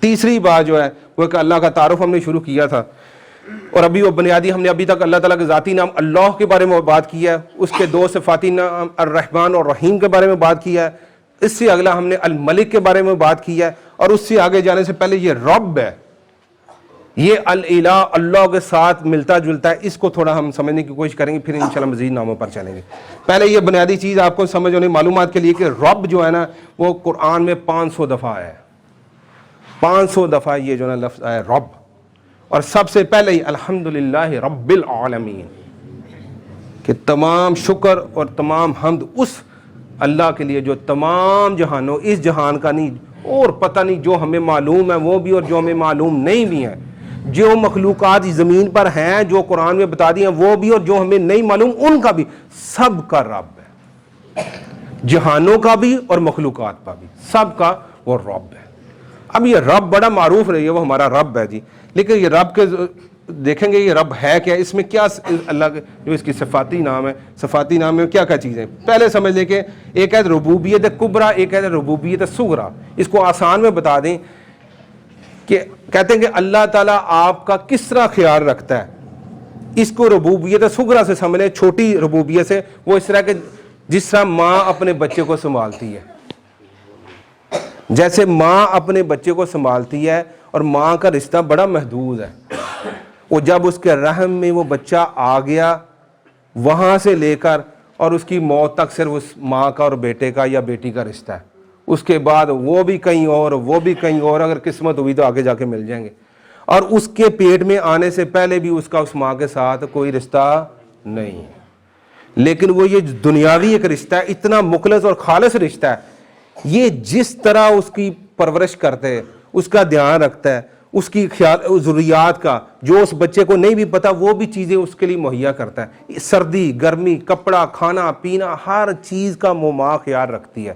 تیسری بات جو ہے وہ کہ اللہ کا تعارف ہم نے شروع کیا تھا، اور ابھی وہ بنیادی ہم نے ابھی تک اللہ تعالیٰ کے ذاتی نام اللہ کے بارے میں بات کیا ہے، اس کے دو صفاتی نام الرحمن اور رحیم کے بارے میں بات کیا ہے، اس سے اگلا ہم نے الملک کے بارے میں بات کیا ہے، اور اس سے آگے جانے سے پہلے یہ رب ہے، یہ الالہ اللہ کے ساتھ ملتا جلتا ہے، اس کو تھوڑا ہم سمجھنے کی کوشش کریں گے، پھر انشاءاللہ مزید ناموں پر چلیں گے۔ پہلے یہ بنیادی چیز آپ کو سمجھ ہونے معلومات کے لیے کہ رب جو ہے نا وہ قرآن میں 500 دفعہ ہے، 500 دفعہ یہ جو ہے نا لفظ ہے رب، اور سب سے پہلے ہی الحمدللہ رب العالمین، کہ تمام شکر اور تمام حمد اس اللہ کے لیے جو تمام جہانوں، اس جہان کا نہیں اور پتہ نہیں، جو ہمیں معلوم ہے وہ بھی اور جو ہمیں معلوم نہیں بھی ہے، جو مخلوقات زمین پر ہیں جو قرآن میں بتا دی ہیں وہ بھی اور جو ہمیں نہیں معلوم ان کا بھی، سب کا رب ہے، جہانوں کا بھی اور مخلوقات کا بھی، سب کا وہ رب ہے۔ اب یہ رب بڑا معروف رہی ہے، وہ ہمارا رب ہے جی، لیکن یہ رب کے دیکھیں گے یہ رب ہے کیا، اس میں کیا اللہ کے جو اس کی صفاتی نام ہے، صفاتی نام میں کیا کیا چیزیں، پہلے سمجھ لیں کہ ایک ہے ربوبیت کبریٰ، ایک ہے ربوبیت صغریٰ۔ اس کو آسان میں بتا دیں کہ کہتے ہیں کہ اللہ تعالیٰ آپ کا کس طرح خیال رکھتا ہے، اس کو ربوبیت صغریٰ سے سمجھ لیں، چھوٹی ربوبیت سے، وہ اس طرح کہ جس طرح ماں اپنے بچے کو سنبھالتی ہے، جیسے ماں اپنے بچے کو سنبھالتی ہے، اور ماں کا رشتہ بڑا محدود ہے، وہ جب اس کے رحم میں وہ بچہ آ گیا وہاں سے لے کر اور اس کی موت تک صرف اس ماں کا اور بیٹے کا یا بیٹی کا رشتہ ہے، اس کے بعد وہ بھی کہیں اور، وہ بھی کہیں اور، اگر قسمت ہوئی تو آگے جا کے مل جائیں گے، اور اس کے پیٹ میں آنے سے پہلے بھی اس کا اس ماں کے ساتھ کوئی رشتہ نہیں ہے، لیکن وہ یہ دنیاوی ایک رشتہ ہے، اتنا مخلص اور خالص رشتہ ہے، یہ جس طرح اس کی پرورش کرتے، اس کا دھیان رکھتا ہے، اس کی خیال ضروریات کا، جو اس بچے کو نہیں بھی پتا وہ بھی چیزیں اس کے لیے مہیا کرتا ہے، سردی گرمی کپڑا کھانا پینا ہر چیز کا ماں خیال رکھتی ہے۔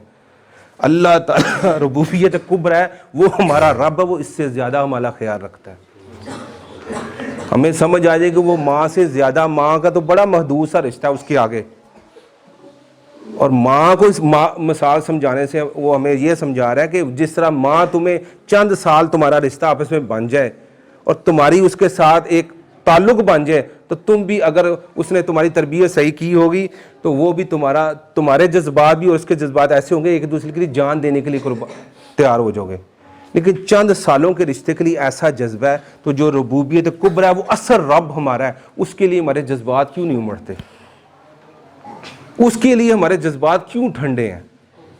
اللہ تعالیٰ ربوبیت کبریٰ ہے، وہ ہمارا رب ہے، وہ اس سے زیادہ ہمارا خیال رکھتا ہے۔ ہمیں سمجھ آ جائے کہ وہ ماں سے زیادہ، ماں کا تو بڑا محدود سا رشتہ ہے اس کے آگے، اور ماں کو اس مثال سمجھانے سے وہ ہمیں یہ سمجھا رہا ہے کہ جس طرح ماں تمہیں چند سال تمہارا رشتہ آپس میں بن جائے اور تمہاری اس کے ساتھ ایک تعلق بن جائے، تو تم بھی اگر اس نے تمہاری تربیت صحیح کی ہوگی تو وہ بھی تمہارے جذبات بھی اور اس کے جذبات ایسے ہوں گے ایک دوسرے کے لیے جان دینے کے لیے تیار ہو جاؤ گے، لیکن چند سالوں کے رشتے کے لیے ایسا جذبہ ہے، تو جو ربوبیت کبریٰ ہے وہ اصل رب ہمارا ہے، اس کے لیے ہمارے جذبات کیوں نہیں امڑتے، اس کے لیے ہمارے جذبات کیوں ٹھنڈے ہیں،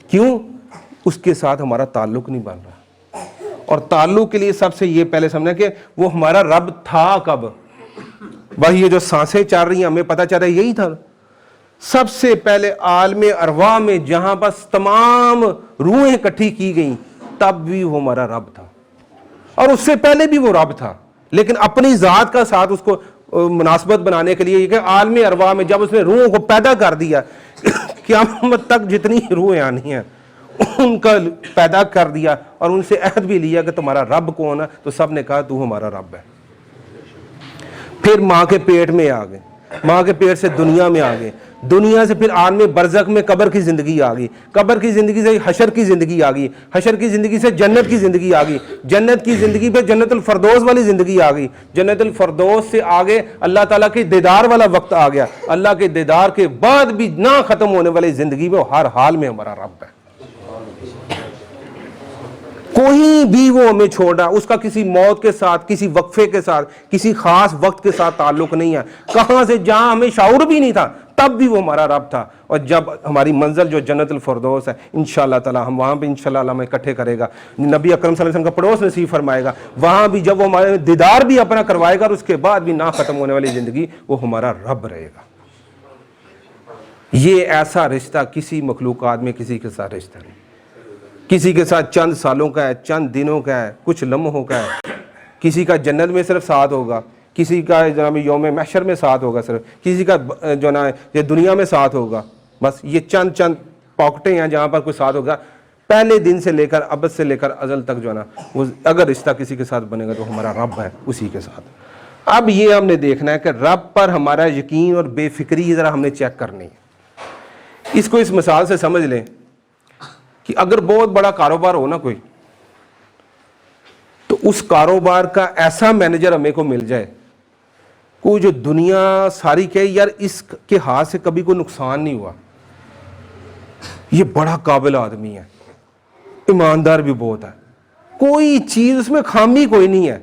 کیوں؟ اس کے ساتھ ہمارا تعلق نہیں بن رہا، اور تعلق کے لیے سب سے یہ پہلے سمجھنا کہ وہ ہمارا رب تھا کب، بھائی یہ جو سانسیں چل رہی ہیں ہمیں پتہ چل رہا ہے یہی تھا، سب سے پہلے عالم ارواح میں جہاں بس تمام روحیں اکٹھی کی گئیں تب بھی وہ ہمارا رب تھا، اور اس سے پہلے بھی وہ رب تھا، لیکن اپنی ذات کا ساتھ اس کو مناسبت بنانے کے لیے کہ عالم ارواح میں جب اس نے روحوں کو پیدا کر دیا، قیامت تک جتنی روحیں آنی ہیں ان کا پیدا کر دیا، اور ان سے عہد بھی لیا کہ تمہارا رب کون ہے، تو سب نے کہا تو ہمارا رب ہے۔ پھر ماں کے پیٹ میں آ گئے، ماں کے پیٹ سے دنیا میں آ گئے، دنیا سے پھر عالم برزخ میں قبر کی زندگی آ گئی، قبر کی زندگی سے حشر کی زندگی آ گئی، حشر کی زندگی سے جنت کی زندگی آ گئی، جنت کی زندگی پہ جنت الفردوس والی زندگی آ گئی، جنت الفردوس سے آگے اللہ تعالیٰ کے دیدار والا وقت آ گیا، اللہ کے دیدار کے بعد بھی نہ ختم ہونے والی زندگی میں ہر حال میں ہمارا رب ہے، کوئی بھی وہ ہمیں چھوڑ رہا، اس کا کسی موت کے ساتھ، کسی وقفے کے ساتھ، کسی خاص وقت کے ساتھ تعلق نہیں ہے، کہاں سے جہاں ہمیں شعور بھی نہیں تھا تب بھی وہ ہمارا رب تھا، اور جب ہماری منزل جو جنت الفردوس ہے انشاءاللہ تعالی ہم وہاں پہ انشاءاللہ اللہ ہمیں اکٹھے کرے گا، نبی اکرم صلی اللہ علیہ وسلم کا پڑوس نصیب فرمائے گا، وہاں بھی جب وہ ہمارے دیدار بھی اپنا کروائے گا، اور اس کے بعد بھی نہ ختم ہونے والی زندگی وہ ہمارا رب رہے گا۔ یہ ایسا رشتہ کسی مخلوقات میں کسی کے ساتھ رشتہ نہیں، کسی کے ساتھ چند سالوں کا ہے، چند دنوں کا ہے، کچھ لمحوں کا ہے، کسی کا جنت میں صرف ساتھ ہوگا، کسی کا جناب یوم محشر میں ساتھ ہوگا، صرف کسی کا جو نا یہ دنیا میں ساتھ ہوگا، بس یہ چند پاکٹیں ہیں جہاں پر کوئی ساتھ ہوگا، پہلے دن سے لے کر ابد سے لے کر ازل تک جو ہے نا وہ اگر رشتہ کسی کے ساتھ بنے گا تو ہمارا رب ہے اسی کے ساتھ۔ اب یہ ہم نے دیکھنا ہے کہ رب پر ہمارا یقین اور بے فکری ذرا ہم نے چیک کرنی ہے۔ اس کو اس مثال سے سمجھ لیں کہ اگر بہت بڑا کاروبار ہو نا کوئی، اس کاروبار کا ایسا مینیجر ہمیں کو مل جائے کوئی جو دنیا ساری کہے یار اس کے ہاتھ سے کبھی کوئی نقصان نہیں ہوا, یہ بڑا قابل آدمی ہے, ایماندار بھی بہت ہے, کوئی چیز اس میں خامی کوئی نہیں ہے,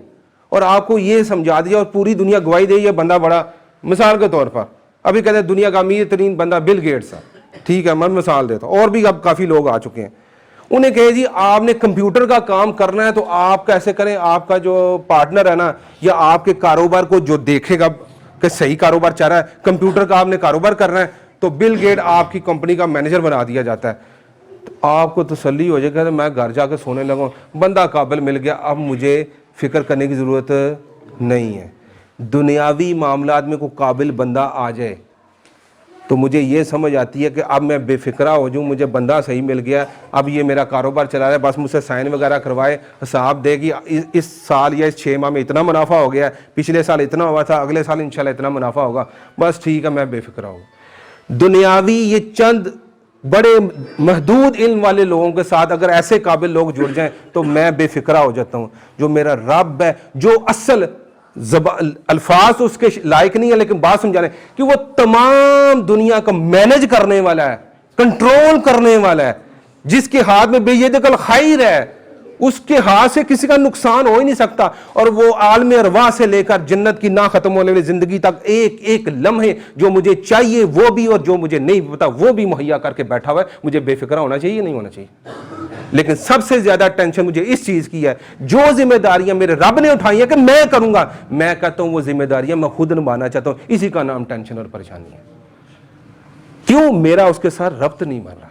اور آپ کو یہ سمجھا دیا اور پوری دنیا گواہی دے یہ بندہ بڑا. مثال کے طور پر ابھی کہتے ہیں دنیا کا امیر ترین بندہ بل گیٹس ہے, ٹھیک ہے, میں مثال دیتا ہوں, اور بھی اب کافی لوگ آ چکے ہیں. انہیں کہے جی آپ نے کمپیوٹر کا کام کرنا ہے تو آپ کیسے کریں, آپ کا جو پارٹنر ہے نا یا آپ کے کاروبار کو جو دیکھے گا کہ صحیح کاروبار چل رہا ہے, کمپیوٹر کا آپ نے کاروبار کرنا ہے تو بل گیٹ آپ کی کمپنی کا مینیجر بنا دیا جاتا ہے. تو آپ کو تسلی ہو جائے گا میں گھر جا کے سونے لگوں, بندہ قابل مل گیا, اب مجھے فکر کرنے کی ضرورت نہیں ہے. دنیاوی معاملات میں کوئی قابل بندہ آ جائے تو مجھے یہ سمجھ آتی ہے کہ اب میں بے فکرہ ہو جاؤں, مجھے بندہ صحیح مل گیا, اب یہ میرا کاروبار چلا رہا ہے, بس مجھ سے سائن وغیرہ کروائے, حساب دے گی اس سال یا اس 6 ماہ میں اتنا منافع ہو گیا, پچھلے سال اتنا ہوا تھا, اگلے سال انشاءاللہ اتنا منافع ہوگا, بس ٹھیک ہے میں بے فکرہ ہوں. دنیاوی یہ چند بڑے محدود علم والے لوگوں کے ساتھ اگر ایسے قابل لوگ جڑ جائیں تو میں بے فکرہ ہو جاتا ہوں. جو میرا رب ہے, جو اصل الفاظ اس کے لائق نہیں ہے لیکن بات سمجھانے کہ وہ تمام دنیا کو مینج کرنے والا ہے, کنٹرول کرنے والا ہے, جس کے ہاتھ میں بید الخیر ہے, اس کے ہاتھ سے کسی کا نقصان ہو ہی نہیں سکتا, اور وہ عالم ارواح سے لے کر جنت کی نہ ختم ہونے والی زندگی تک ایک ایک لمحے جو مجھے چاہیے وہ بھی اور جو مجھے نہیں پتا وہ بھی مہیا کر کے بیٹھا ہوا ہے. مجھے بے فکرہ ہونا چاہیے نہیں ہونا چاہیے؟ لیکن سب سے زیادہ ٹینشن مجھے اس چیز کی ہے, جو ذمہ داریاں میرے رب نے اٹھائی ہیں کہ میں کروں گا, میں کہتا ہوں وہ ذمہ داریاں میں خود نبھانا چاہتا ہوں, اسی کا نام ٹینشن اور پریشانی ہے. کیوں؟ میرا اس کے ساتھ ربط نہیں بن رہا.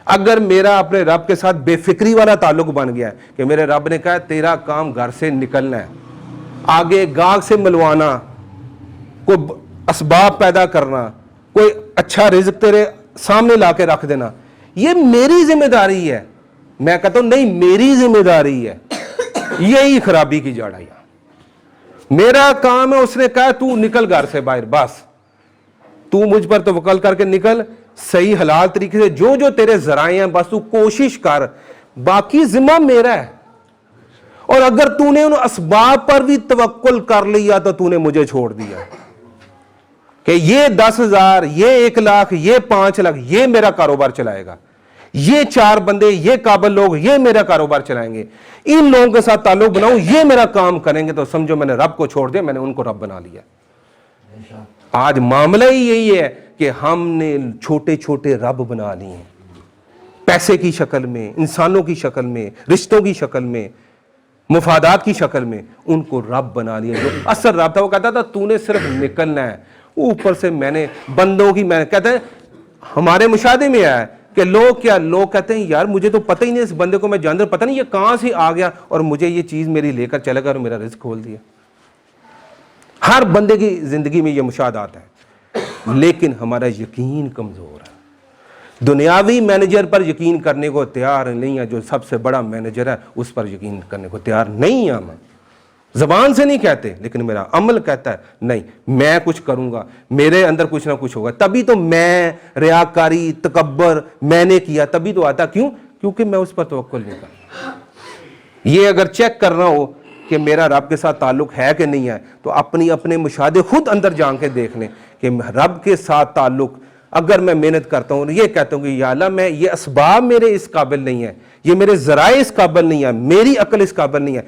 اگر میرا اپنے رب کے ساتھ بے فکری والا تعلق بن گیا ہے کہ میرے رب نے کہا تیرا کام گھر سے نکلنا ہے, آگے گاہک سے ملوانا, کوئی اسباب پیدا کرنا, کوئی اچھا رزق تیرے سامنے لا کے رکھ دینا, یہ میری ذمہ داری ہے. میں کہتا ہوں نہیں, میری ذمہ داری ہے. یہی خرابی کی جڑ ہے. میرا کام ہے, اس نے کہا تو نکل گھر سے باہر, بس تو مجھ پر توکل کر کے نکل, صحیح حلال طریقے سے جو جو تیرے ذرائع ہیں بس تو کوشش کر, باقی ذمہ میرا ہے. اور اگر تو نے ان اسباب پر بھی توکل کر لیا تو تو نے مجھے چھوڑ دیا کہ یہ 10,000, یہ 1 لاکھ, یہ 5 لاکھ, یہ میرا کاروبار چلائے گا, یہ 4 بندے, یہ قابل لوگ, یہ میرا کاروبار چلائیں گے, ان لوگوں کے ساتھ تعلق بناؤں, یہ میرا کام کریں گے, تو سمجھو میں نے رب کو چھوڑ دیا, میں نے ان کو رب بنا لیا. آج معاملہ ہی یہی ہے کہ ہم نے چھوٹے چھوٹے رب بنا لیے ہیں, پیسے کی شکل میں, انسانوں کی شکل میں, رشتوں کی شکل میں, مفادات کی شکل میں, ان کو رب بنا لیا. جو اصل رب تھا وہ کہتا تھا تو نے صرف نکلنا ہے, اوپر سے میں نے بندوں کی, میں کہتے ہیں ہمارے مشاہدے میں آیا کہ لوگ کہتے ہیں یار مجھے تو پتہ ہی نہیں اس بندے کو, میں جانتا پتہ نہیں یہ کہاں سے آ گیا اور مجھے یہ چیز میری لے کر چلے گا اور میرا رزق کھول دیا. ہر بندے کی زندگی میں یہ مشاہدات ہیں, لیکن ہمارا یقین کمزور ہے. دنیاوی مینیجر پر یقین کرنے کو تیار نہیں ہے, جو سب سے بڑا مینیجر ہے اس پر یقین کرنے کو تیار نہیں ہے. ہم زبان سے نہیں کہتے لیکن میرا عمل کہتا ہے نہیں, میں کچھ کروں گا, میرے اندر کچھ نہ کچھ ہوگا, تبھی تو میں ریاکاری, تکبر میں نے کیا تبھی تو آتا. کیوں؟ کیونکہ میں اس پر توکل نہیں کرتا. یہ اگر چیک کرنا ہو کہ میرا رب کے ساتھ تعلق ہے کہ نہیں ہے تو اپنے مشاہدے خود اندر جان کے دیکھ لیں کہ رب کے ساتھ تعلق اگر میں محنت کرتا ہوں, یہ کہتا ہوں کہ یا اللہ میں یہ اسباب میرے اس قابل نہیں ہے, یہ میرے ذرائع اس قابل نہیں ہے, میری عقل اس قابل نہیں ہے,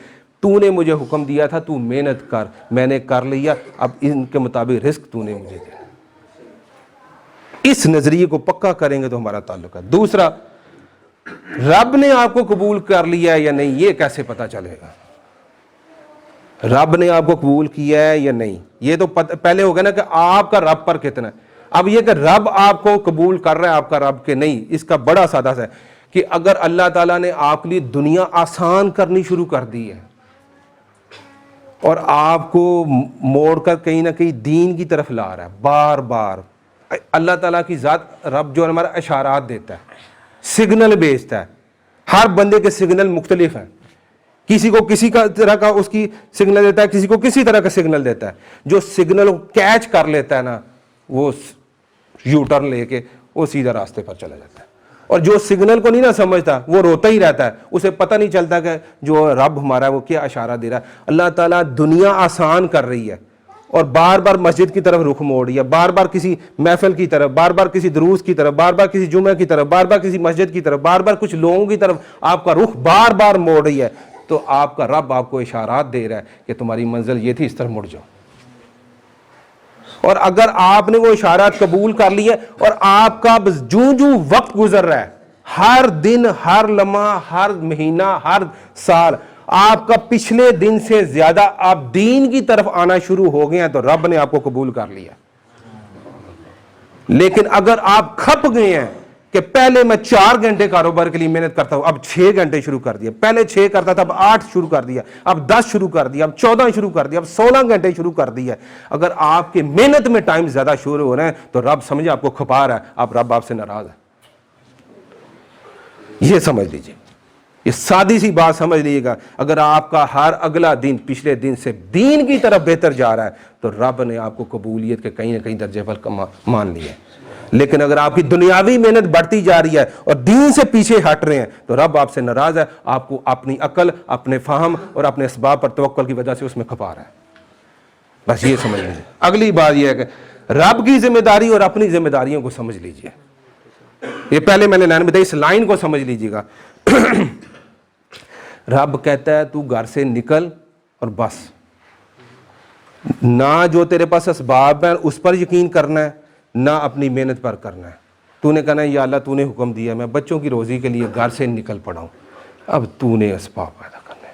تو نے مجھے حکم دیا تھا تو محنت کر, میں نے کر لیا, اب ان کے مطابق رزق تو نے مجھے دیا. اس نظریے کو پکا کریں گے تو ہمارا تعلق ہے. دوسرا, رب نے آپ کو قبول کر لیا ہے یا نہیں, یہ کیسے پتا چلے گا؟ رب نے آپ کو قبول کیا ہے یا نہیں, یہ تو پہلے ہو گیا نا کہ آپ کا رب پر کتنا ہے. اب یہ کہ رب آپ کو قبول کر رہا ہے آپ کا رب کے نہیں, اس کا بڑا سادہ سا ہے کہ اگر اللہ تعالیٰ نے آپ کے لیے دنیا آسان کرنی شروع کر دی ہے اور آپ کو موڑ کر کہیں نہ کہیں دین کی طرف لا رہا ہے بار بار, اللہ تعالیٰ کی ذات رب جو ہمارا اشارات دیتا ہے, سگنل بھیجتا ہے, ہر بندے کے سگنل مختلف ہیں, کسی کو کسی کا طرح کا اس کی سگنل دیتا ہے, کسی کو کسی طرح کا سگنل دیتا ہے. جو سگنل کیچ کر لیتا ہے نا وہ یو ٹرن لے کے وہ سیدھا راستے پر چلا جاتا ہے, اور جو سگنل کو نہیں نہ سمجھتا وہ روتا ہی رہتا ہے, اسے پتہ نہیں چلتا کہ جو رب ہمارا ہے وہ کیا اشارہ دے رہا ہے. اللہ تعالیٰ دنیا آسان کر رہی ہے اور بار بار مسجد کی طرف رخ موڑ رہی ہے, بار بار کسی محفل کی طرف, بار بار کسی دروس کی طرف, بار بار کسی جمعہ کی طرف, بار بار کسی مسجد کی طرف, بار بار کچھ لوگوں کی طرف آپ کا رخ بار بار موڑ رہی ہے. تو آپ کا رب آپ کو اشارات دے رہا ہے کہ تمہاری منزل یہ تھی, اس طرف مڑ جاؤ. اور اگر آپ نے وہ اشارات قبول کر لی ہے اور آپ کا جوں جوں وقت گزر رہا ہے, ہر دن, ہر لمحہ, ہر مہینہ, ہر سال آپ کا پچھلے دن سے زیادہ آپ دین کی طرف آنا شروع ہو گئے ہیں, تو رب نے آپ کو قبول کر لیا. لیکن اگر آپ کھپ گئے ہیں کہ پہلے میں 4 گھنٹے کاروبار کے لیے محنت کرتا ہوں, اب 6 گھنٹے شروع کر دیا, پہلے 6 کرتا تھا اب 8 شروع کر دیا, اب 10 شروع کر دیا, اب 14 شروع کر دیا, اب 16 گھنٹے شروع کر دیا, اگر آپ کی محنت میں ٹائم زیادہ شروع ہو رہے ہیں تو رب سمجھے آپ کو کھپا رہا ہے, رب آپ سے ناراض ہے. یہ سمجھ لیجئے, یہ سادی سی بات سمجھ لیجیے گا. اگر آپ کا ہر اگلا دن پچھلے دن سے دین کی طرف بہتر جا رہا ہے تو رب نے آپ کو قبولیت کے کہیں نہ کہیں درجے پر مان لیا ہے. لیکن اگر آپ کی دنیاوی محنت بڑھتی جا رہی ہے اور دین سے پیچھے ہٹ رہے ہیں تو رب آپ سے ناراض ہے, آپ کو اپنی عقل, اپنے فہم اور اپنے اسباب پر توکل کی وجہ سے اس میں کھپا رہا ہے. بس یہ سمجھ لیجیے. اگلی بات یہ ہے کہ رب کی ذمہ داری اور اپنی ذمہ داریوں کو سمجھ لیجیے. یہ پہلے میں نے لائن بتائی, اس لائن کو سمجھ لیجیے گا. رب کہتا ہے تو گھر سے نکل اور بس, نہ جو تیرے پاس اسباب ہیں اس پر یقین کرنا ہے, نہ اپنی محنت پر کرنا ہے. تو نے کہنا ہے یا اللہ تو نے حکم دیا میں بچوں کی روزی کے لیے گھر سے نکل پڑا ہوں, اب تو نے اسباب پیدا کرنا ہے.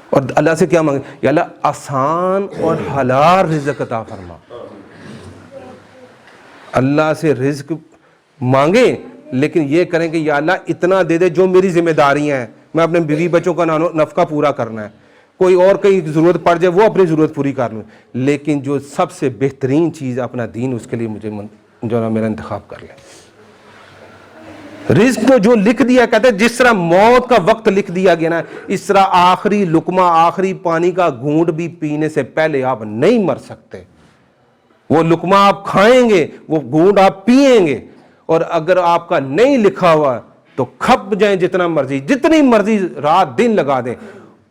اور اللہ سے کیا مانگے, یا اللہ آسان اور حلال رزق عطا فرما. اللہ سے رزق مانگیں لیکن یہ کریں کہ یا اللہ اتنا دے دے جو میری ذمہ داریاں ہیں, میں اپنے بیوی بچوں کا نفقہ پورا کرنا ہے, کوئی اور کہیں ضرورت پڑ جائے وہ اپنی ضرورت پوری کر لوں, لیکن جو سب سے بہترین چیز اپنا دین, اس کے لیے مجھے جو نا میرا انتخاب کر لیں. رزق تو جو لکھ دیا, کہتے ہیں جس طرح موت کا وقت لکھ دیا گیا نا, اس طرح آخری لقمہ, آخری پانی کا گھونٹ بھی پینے سے پہلے آپ نہیں مر سکتے. وہ لقمہ آپ کھائیں گے, وہ گھونٹ آپ پیئیں گے, اور اگر آپ کا نہیں لکھا ہوا تو کھپ جائیں جتنا مرضی, جتنی مرضی رات دن لگا دیں,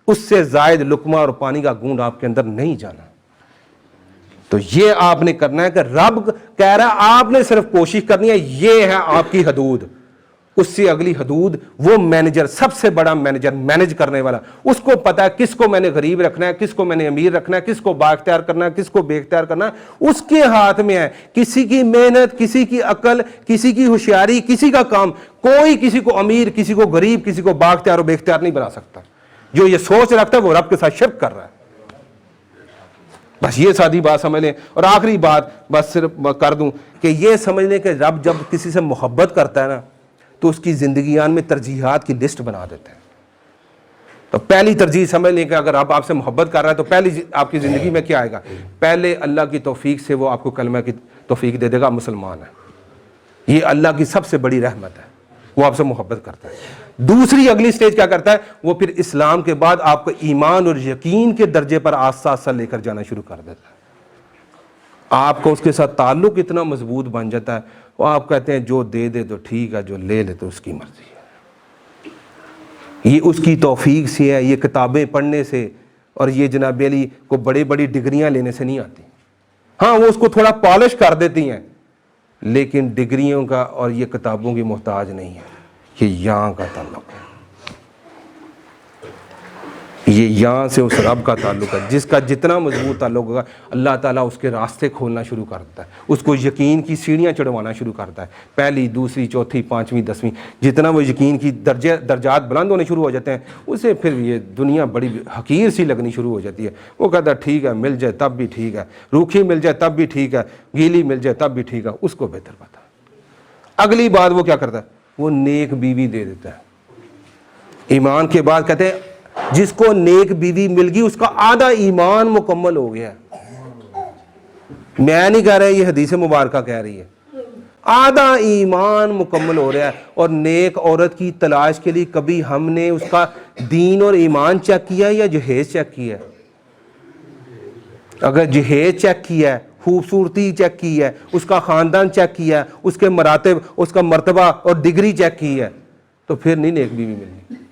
اس سے زائد لقمہ اور پانی کا گھونٹ آپ کے اندر نہیں جانا. تو یہ آپ نے کرنا ہے کہ رب کہہ رہا ہے آپ نے صرف کوشش کرنی ہے, یہ ہے آپ کی حدود. اس سے اگلی حدود وہ مینیجر, سب سے بڑا مینیجر, مینیج کرنے والا, اس کو پتا ہے کس کو میں نے غریب رکھنا ہے, کس کو میں نے امیر رکھنا ہے, کس کو با اختیار کرنا ہے, کس کو بے اختیار کرنا ہے, اس کے ہاتھ میں ہے. کسی کی محنت, کسی کی عقل, کسی کی ہوشیاری, کسی کا کام, کوئی کسی کو امیر, کسی کو غریب, کسی کو با اختیار و بے اختیار نہیں بنا سکتا. جو یہ سوچ رکھتا ہے وہ رب کے ساتھ شرک کر رہا ہے. بس یہ سادی بات سمجھ لیں. اور آخری بات بس صرف کر دوں کہ یہ سمجھ لیں کہ رب جب کسی سے محبت کرتا ہے نا تو اس کی زندگیان میں ترجیحات کی لسٹ بنا دیتا ہے. تو پہلی ترجیح سمجھ لیں کہ اگر آپ سے محبت کر رہا ہے تو پہلی آپ کی زندگی میں کیا آئے گا, پہلے اللہ کی توفیق سے وہ آپ کو کلمہ کی توفیق دے دے گا, مسلمان ہے. یہ اللہ کی سب سے بڑی رحمت ہے, وہ آپ سے محبت کرتا ہے. دوسری اگلی سٹیج کیا کرتا ہے, وہ پھر اسلام کے بعد آپ کو ایمان اور یقین کے درجے پر آہستہ آہستہ لے کر جانا شروع کر دیتا ہے. آپ کو اس کے ساتھ تعلق اتنا مضبوط بن جاتا ہے, وہ آپ کہتے ہیں جو دے دے تو ٹھیک ہے, جو لے لے تو اس کی مرضی ہے. یہ اس کی توفیق سے ہے, یہ کتابیں پڑھنے سے اور یہ جناب علی کو بڑی بڑی ڈگریاں لینے سے نہیں آتی. ہاں وہ اس کو تھوڑا پالش کر دیتی ہیں, لیکن ڈگریوں کا اور یہ کتابوں کی محتاج نہیں ہے. یہ یہاں کا تعلق ہے, یہ یہاں سے اس رب کا تعلق ہے جس کا جتنا مضبوط تعلق ہوگا اللہ تعالیٰ اس کے راستے کھولنا شروع کر دیتا ہے, اس کو یقین کی سیڑھیاں چڑھوانا شروع کرتا ہے. پہلی, دوسری, چوتھی, پانچویں, 10ویں, جتنا وہ یقین کی درجات بلند ہونے شروع ہو جاتے ہیں, اسے پھر یہ دنیا بڑی حقیر سی لگنی شروع ہو جاتی ہے. وہ کہتا ہے ٹھیک ہے, مل جائے تب بھی ٹھیک ہے, روکھی مل جائے تب بھی ٹھیک ہے, گیلی مل جائے تب بھی ٹھیک ہے, اس کو بہتر پتا. اگلی بات وہ کیا کرتا ہے, وہ نیک بیوی دے دیتا ہے. ایمان کے بعد کہتے ہیں جس کو نیک بیوی مل گئی اس کا آدھا ایمان مکمل ہو گیا. میں نہیں کہہ رہا, یہ حدیث مبارکہ کہہ رہی ہے, آدھا ایمان مکمل ہو رہا ہے. اور نیک عورت کی تلاش کے لیے کبھی ہم نے اس کا دین اور ایمان چیک کیا یا جہیز چیک کیا ہے؟ اگر جہیز چیک کیا ہے خوبصورتی چیک کی ہے, اس کا خاندان چیک کیا ہے, اس کے مراتب, اس کا مرتبہ اور ڈگری چیک کی ہے, تو پھر نہیں نیک بیوی ملنی.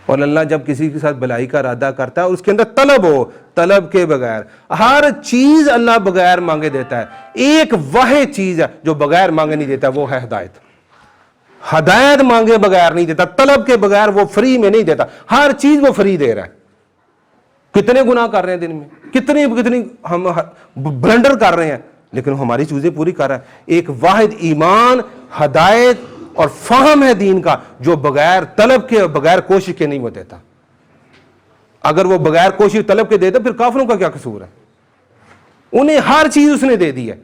اور اللہ جب کسی کے ساتھ بھلائی کا ارادہ کرتا ہے, اس کے اندر طلب ہو, طلب کے بغیر ہر چیز اللہ بغیر مانگے دیتا ہے. ایک واحد چیز ہے جو بغیر مانگے نہیں دیتا, وہ ہے ہدایت. ہدایت مانگے بغیر نہیں دیتا, طلب کے بغیر وہ فری میں نہیں دیتا, ہر چیز وہ فری دے رہا ہے. کتنے گناہ کر رہے ہیں دن میں, کتنی ہم بلنڈر کر رہے ہیں, لیکن ہماری چیزیں پوری کر رہا ہے. ایک واحد ایمان, ہدایت اور فہم ہے دین کا, جو بغیر طلب کے, بغیر کوشش کے نہیں وہ دیتا. اگر وہ بغیر کوشش طلب کے دیتا, پھر کافروں کا کیا قصور ہے؟ انہیں ہر چیز اس نے دے دی ہے.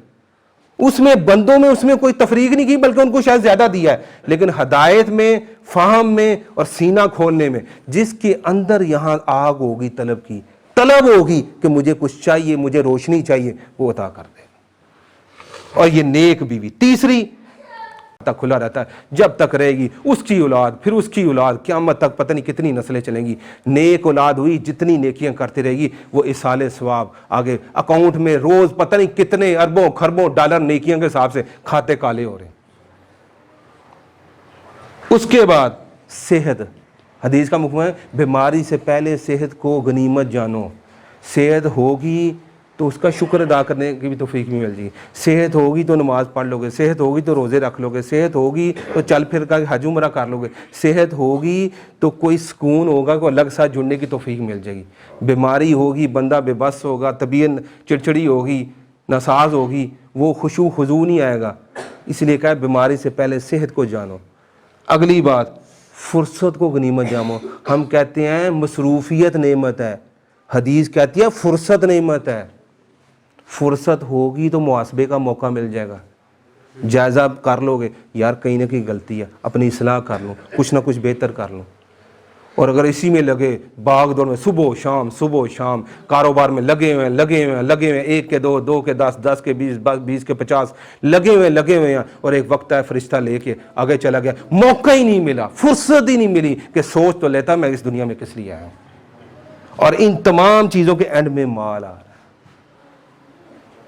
اس میں بندوں میں اس میں کوئی تفریق نہیں کی, بلکہ ان کو شاید زیادہ دیا ہے. لیکن ہدایت میں, فہم میں اور سینہ کھولنے میں, جس کے اندر یہاں آگ ہوگی طلب کی, طلب ہوگی کہ مجھے کچھ چاہیے, مجھے روشنی چاہیے, وہ عطا کر دے. اور یہ نیک بیوی تیسری تک کھلا رہتا ہے, جب تک رہے گی اس کی اولاد, پھر اس کی اولاد, قیامت تک پتہ نہیں کتنی نسلیں چلیں گی. نیک اولاد ہوئی, جتنی نیکیاں کرتی رہے گی, وہ ایصال ثواب آگے اکاؤنٹ میں روز پتہ نہیں کتنے اربوں خربوں ڈالر نیکیاں کے حساب سے کھاتے کالے ہو رہے ہیں. اس کے بعد صحت, حدیث کا مفہوم ہے بیماری سے پہلے صحت کو غنیمت جانو. صحت ہوگی تو اس کا شکر ادا کرنے کی بھی توفیق بھی مل جائے گی. صحت ہوگی تو نماز پڑھ لو گے, صحت ہوگی تو روزے رکھ لو گے, صحت ہوگی تو چل پھر کر حج عمرہ کر لو گے, صحت ہوگی تو کوئی سکون ہوگا, کوئی الگ ساتھ جڑنے کی توفیق مل جائے گی. بیماری ہوگی, بندہ بے بس ہوگا, طبیعت چڑچڑی ہوگی, ناساز ہوگی, وہ خشوع خضوع نہیں آئے گا. اس لیے کہا بیماری سے پہلے صحت کو جانو. اگلی بات, فرصت کو غنیمت جانو. ہم کہتے ہیں مصروفیت نعمت ہے, حدیث کہتی ہے فرصت نعمت ہے. فرصت ہوگی تو محاسبے کا موقع مل جائے گا, جائزہ کر لو گے, یار کہیں نہ کہیں غلطی ہے, اپنی اصلاح کر لوں, کچھ نہ کچھ بہتر کر لوں. اور اگر اسی میں لگے باغ دور میں صبح شام کاروبار میں لگے ہوئے ہیں, 1 کے 2, 2 کے 10, 10 کے 20, 20 کے 50 لگے ہوئے ہیں, اور ایک وقت ہے فرشتہ لے کے آگے چلا گیا, موقع ہی نہیں ملا, فرصت ہی نہیں ملی کہ سوچ تو لیتا میں اس دنیا میں کس لیے آیا ہوں. اور ان تمام چیزوں کے اینڈ میں مال آ رہا ہے.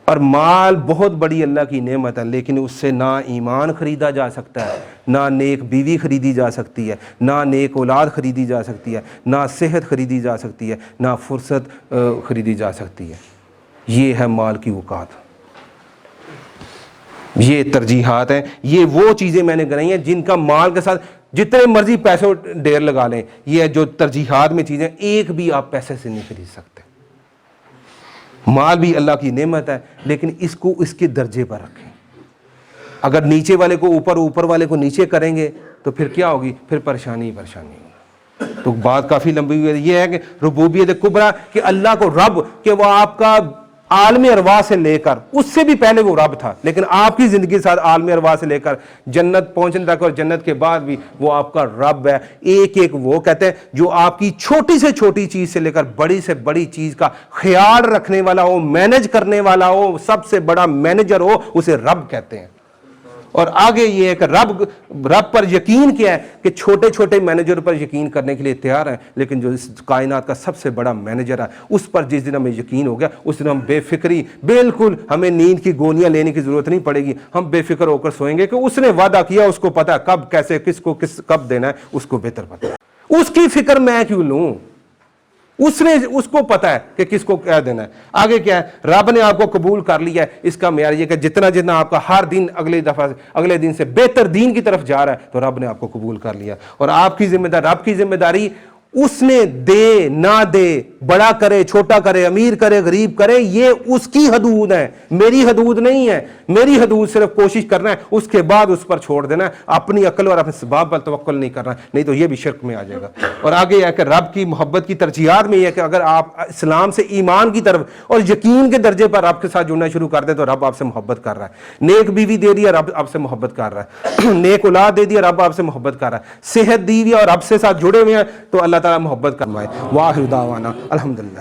اور مال بہت بڑی اللہ کی نعمت ہے, لیکن اس سے نہ ایمان خریدا جا سکتا ہے, نہ نیک بیوی خریدی جا سکتی ہے, نہ نیک اولاد خریدی جا سکتی ہے, نہ صحت خریدی جا سکتی ہے, نہ فرصت خریدی جا سکتی ہے. یہ ہے مال کی اوقات, یہ ترجیحات ہیں. یہ وہ چیزیں میں نے گنائی ہیں جن کا مال کے ساتھ جتنے مرضی پیسے ڈھیر لگا لیں, یہ جو ترجیحات میں چیزیں ایک بھی آپ پیسے سے نہیں خرید سکتے. مال بھی اللہ کی نعمت ہے, لیکن اس کو اس کے درجے پر رکھیں. اگر نیچے والے کو اوپر, اوپر والے کو نیچے کریں گے تو پھر کیا ہوگی, پھر پریشانی ہوگی. تو بات کافی لمبی ہوئی ہے. یہ ہے کہ ربوبیت کبریٰ, کہ اللہ کو رب, کہ وہ آپ کا عالم ارواح سے لے کر, اس سے بھی پہلے وہ رب تھا, لیکن آپ کی زندگی کے ساتھ عالم ارواح سے لے کر جنت پہنچنے تک اور جنت کے بعد بھی وہ آپ کا رب ہے. ایک وہ کہتے ہیں جو آپ کی چھوٹی سے چھوٹی چیز سے لے کر بڑی سے بڑی چیز کا خیال رکھنے والا ہو, مینج کرنے والا ہو, سب سے بڑا مینیجر ہو, اسے رب کہتے ہیں. اور آگے یہ ہے کہ رب پر یقین کیا ہے, کہ چھوٹے چھوٹے مینیجر پر یقین کرنے کے لیے تیار ہیں, لیکن جو اس کائنات کا سب سے بڑا مینیجر ہے, اس پر جس دن ہمیں یقین ہو گیا, اس دن ہم بے فکری, بالکل ہمیں نیند کی گولیاں لینے کی ضرورت نہیں پڑے گی. ہم بے فکر ہو کر سوئیں گے کہ اس نے وعدہ کیا, اس کو پتا ہے کب, کیسے, کس کو کب دینا ہے, اس کو بہتر پتا ہے. اس کی فکر میں کیوں لوں, اس کو پتا ہے کہ کس کو کیا دینا ہے. آگے کیا ہے, رب نے آپ کو قبول کر لیا ہے. اس کا معیار یہ کہ جتنا آپ کا ہر دن اگلے دن سے بہتر دین کی طرف جا رہا ہے, تو رب نے آپ کو قبول کر لیا. اور آپ کی ذمہ داری, رب کی ذمہ داری, اس نے دے نہ دے, بڑا کرے چھوٹا کرے, امیر کرے غریب کرے, یہ اس کی حدود ہے, میری حدود نہیں ہے. میری حدود صرف کوشش کرنا ہے, اس کے بعد اس پر چھوڑ دینا ہے. اپنی عقل اور اپنے اسباب پر توکل نہیں کرنا, نہیں تو یہ بھی شرک میں آ جائے گا. اور آگے یہ ہے کہ رب کی محبت کی ترجیحات میں یہ ہے کہ اگر آپ اسلام سے ایمان کی طرف اور یقین کے درجے پر رب کے ساتھ جڑنا شروع کر دیں, تو رب آپ سے محبت کر رہا ہے. نیک بیوی دے دیا, رب آپ سے محبت کر رہا ہے. نیک اولاد دے دیا, رب آپ سے محبت کر رہا ہے. صحت دی ہوئی اور رب سے ساتھ جڑے ہوئے ہیں, تو اللہ تعالیٰ محبت کرمائے. واخر دعوانا الحمدللہ.